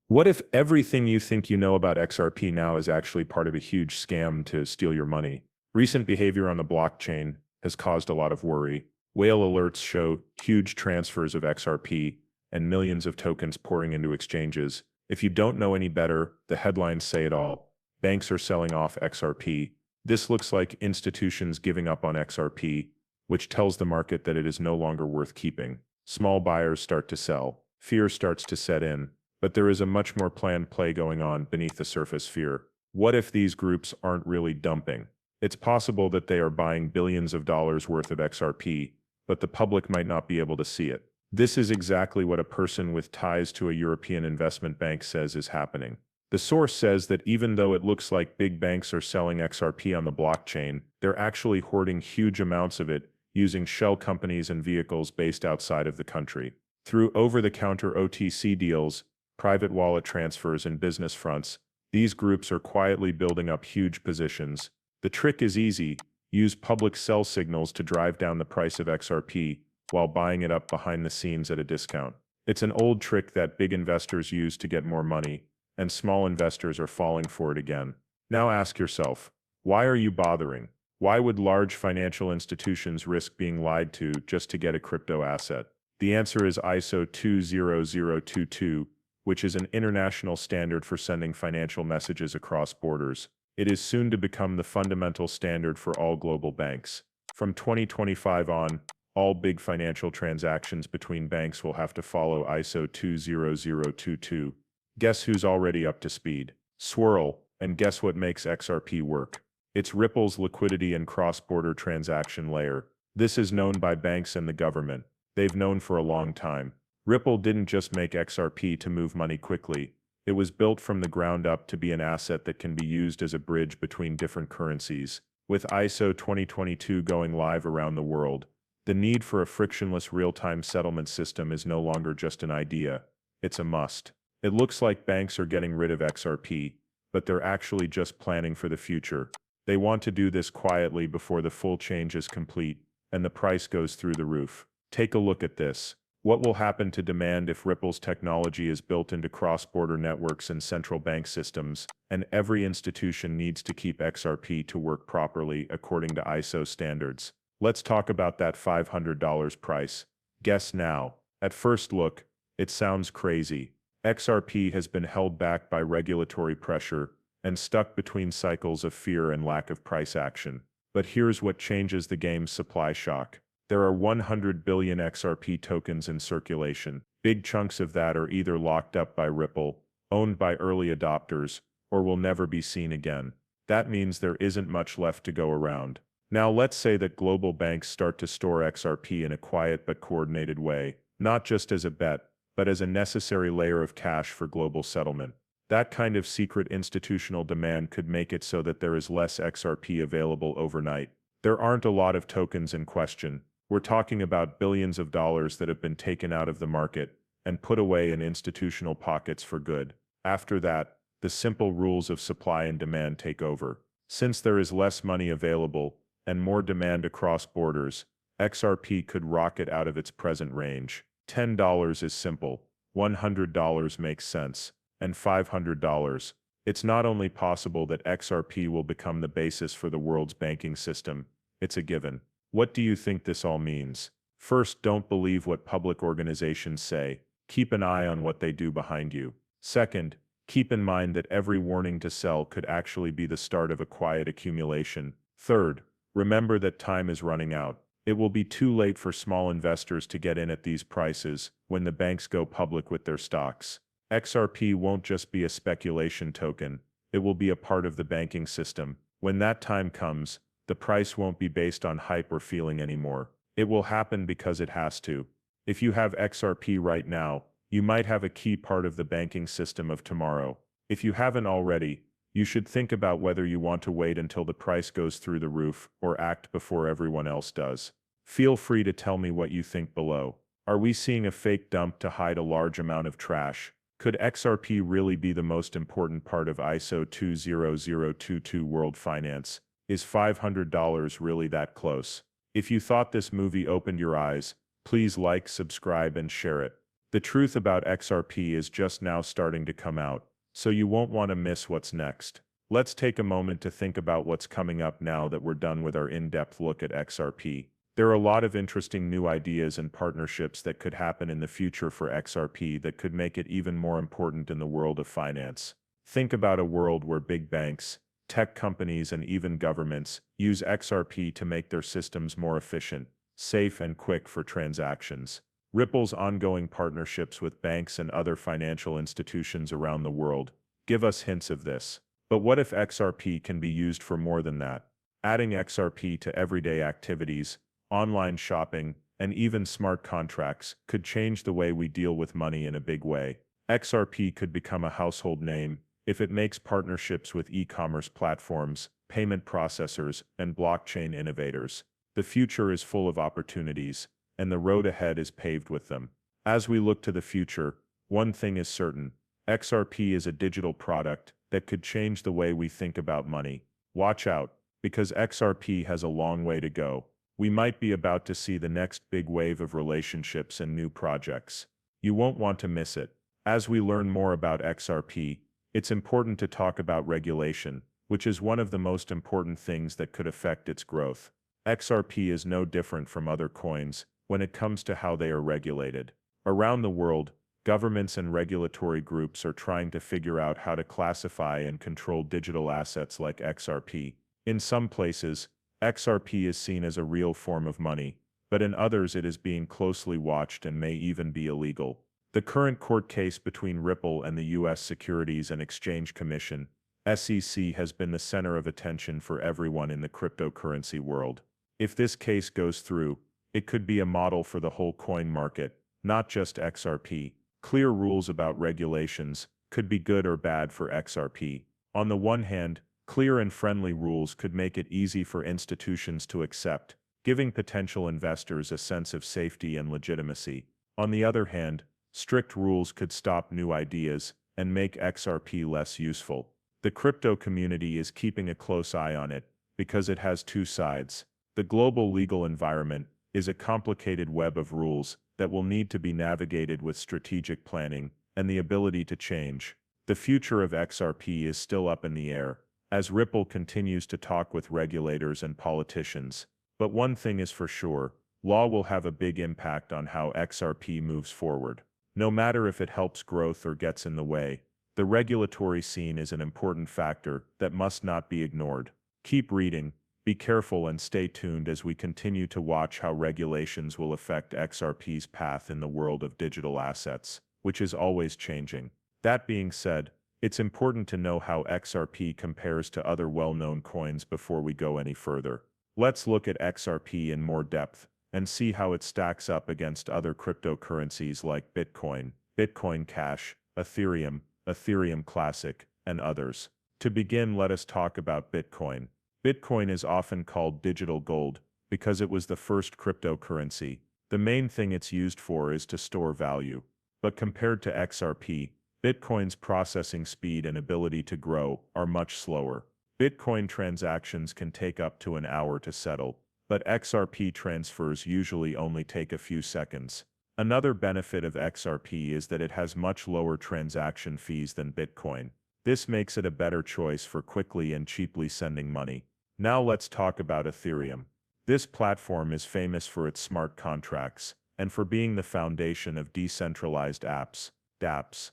What if everything you think you know about XRP now is actually part of a huge scam to steal your money? Recent behavior on the blockchain has caused a lot of worry. Whale alerts show huge transfers of XRP and millions of tokens pouring into exchanges. If you don't know any better, the headlines say it all. Banks are selling off XRP. This looks like institutions giving up on XRP, which tells the market that it is no longer worth keeping. Small buyers start to sell. Fear starts to set in. But there is a much more planned play going on beneath the surface fear. What if these groups aren't really dumping? It's possible that they are buying billions of dollars worth of XRP, but the public might not be able to see it. This is exactly what a person with ties to a European investment bank says is happening. The source says that even though it looks like big banks are selling XRP on the blockchain, they're actually hoarding huge amounts of it using shell companies and vehicles based outside of the country. Through over-the-counter OTC deals, private wallet transfers, and business fronts, these groups are quietly building up huge positions. The trick is easy. Use public sell signals to drive down the price of XRP while buying it up behind the scenes at a discount. It's an old trick that big investors use to get more money, and small investors are falling for it again. Now ask yourself, why are you bothering? Why would large financial institutions risk being lied to just to get a crypto asset? The answer is ISO 20022, which is an international standard for sending financial messages across borders. It is soon to become the fundamental standard for all global banks. From 2025 on, all big financial transactions between banks will have to follow ISO 20022. Guess who's already up to speed? Swirl, and guess what makes XRP work? It's Ripple's liquidity and cross-border transaction layer. This is known by banks and the government. They've known for a long time. Ripple didn't just make XRP to move money quickly. It was built from the ground up to be an asset that can be used as a bridge between different currencies. With ISO 2022 going live around the world, the need for a frictionless real-time settlement system is no longer just an idea. It's a must. It looks like banks are getting rid of XRP, but they're actually just planning for the future. They want to do this quietly before the full change is complete and the price goes through the roof. Take a look at this. What will happen to demand if Ripple's technology is built into cross-border networks and central bank systems, and every institution needs to keep XRP to work properly according to ISO standards? Let's talk about that $500 price. Guess now. At first look, it sounds crazy. XRP has been held back by regulatory pressure and stuck between cycles of fear and lack of price action. But here's what changes the game's supply shock. There are 100 billion XRP tokens in circulation. Big chunks of that are either locked up by Ripple, owned by early adopters, or will never be seen again. That means there isn't much left to go around. Now let's say that global banks start to store XRP in a quiet but coordinated way, not just as a bet, but as a necessary layer of cash for global settlement. That kind of secret institutional demand could make it so that there is less XRP available overnight. There aren't a lot of tokens in question. We're talking about billions of dollars that have been taken out of the market and put away in institutional pockets for good. After that, the simple rules of supply and demand take over. Since there is less money available and more demand across borders, XRP could rocket out of its present range. $10 is simple, $100 makes sense, and $500. It's not only possible that XRP will become the basis for the world's banking system, it's a given. What do you think this all means? First, don't believe what public organizations say. Keep an eye on what they do behind you. Second, keep in mind that every warning to sell could actually be the start of a quiet accumulation. Third, remember that time is running out. It will be too late for small investors to get in at these prices when the banks go public with their stocks. XRP won't just be a speculation token, it will be a part of the banking system. When that time comes, the price won't be based on hype or feeling anymore. It will happen because it has to. If you have XRP right now, you might have a key part of the banking system of tomorrow. If you haven't already, you should think about whether you want to wait until the price goes through the roof or act before everyone else does. Feel free to tell me what you think below. Are we seeing a fake dump to hide a large amount of trash? Could XRP really be the most important part of ISO 20022 world finance? Is $500 really that close? If you thought this movie opened your eyes, please like, subscribe, and share it. The truth about XRP is just now starting to come out, so you won't want to miss what's next. Let's take a moment to think about what's coming up now that we're done with our in-depth look at XRP. There are a lot of interesting new ideas and partnerships that could happen in the future for XRP that could make it even more important in the world of finance. Think about a world where big banks, tech companies, and even governments use XRP to make their systems more efficient, safe, and quick for transactions. Ripple's ongoing partnerships with banks and other financial institutions around the world give us hints of this. But what if XRP can be used for more than that? Adding XRP to everyday activities, online shopping, and even smart contracts could change the way we deal with money in a big way. XRP could become a household name if it makes partnerships with e-commerce platforms, payment processors, and blockchain innovators. The future is full of opportunities, and the road ahead is paved with them. As we look to the future, one thing is certain: XRP is a digital product that could change the way we think about money. Watch out, because XRP has a long way to go. We might be about to see the next big wave of relationships and new projects. You won't want to miss it. As we learn more about XRP, it's important to talk about regulation, which is one of the most important things that could affect its growth. XRP is no different from other coins when it comes to how they are regulated. Around the world, governments and regulatory groups are trying to figure out how to classify and control digital assets like XRP. In some places, XRP is seen as a real form of money, but in others it is being closely watched and may even be illegal. The current court case between Ripple and the U.S. Securities and Exchange Commission, SEC, has been the center of attention for everyone in the cryptocurrency world. If this case goes through, it could be a model for the whole coin market, not just XRP. Clear rules about regulations could be good or bad for XRP. On the one hand, clear and friendly rules could make it easy for institutions to accept, giving potential investors a sense of safety and legitimacy. On the other hand, strict rules could stop new ideas and make XRP less useful. The crypto community is keeping a close eye on it because it has two sides. The global legal environment is a complicated web of rules that will need to be navigated with strategic planning and the ability to change. The future of XRP is still up in the air, as Ripple continues to talk with regulators and politicians. But one thing is for sure: law will have a big impact on how XRP moves forward. No matter if it helps growth or gets in the way, the regulatory scene is an important factor that must not be ignored. Keep reading, be careful, and stay tuned as we continue to watch how regulations will affect XRP's path in the world of digital assets, which is always changing. That being said, it's important to know how XRP compares to other well-known coins before we go any further. Let's look at XRP in more depth and see how it stacks up against other cryptocurrencies like Bitcoin, Bitcoin Cash, Ethereum, Ethereum Classic, and others. To begin, let us talk about Bitcoin. Bitcoin is often called digital gold because it was the first cryptocurrency. The main thing it's used for is to store value. But compared to XRP, Bitcoin's processing speed and ability to grow are much slower. Bitcoin transactions can take up to an hour to settle, but XRP transfers usually only take a few seconds. Another benefit of XRP is that it has much lower transaction fees than Bitcoin. This makes it a better choice for quickly and cheaply sending money. Now let's talk about Ethereum. This platform is famous for its smart contracts and for being the foundation of decentralized apps, dApps.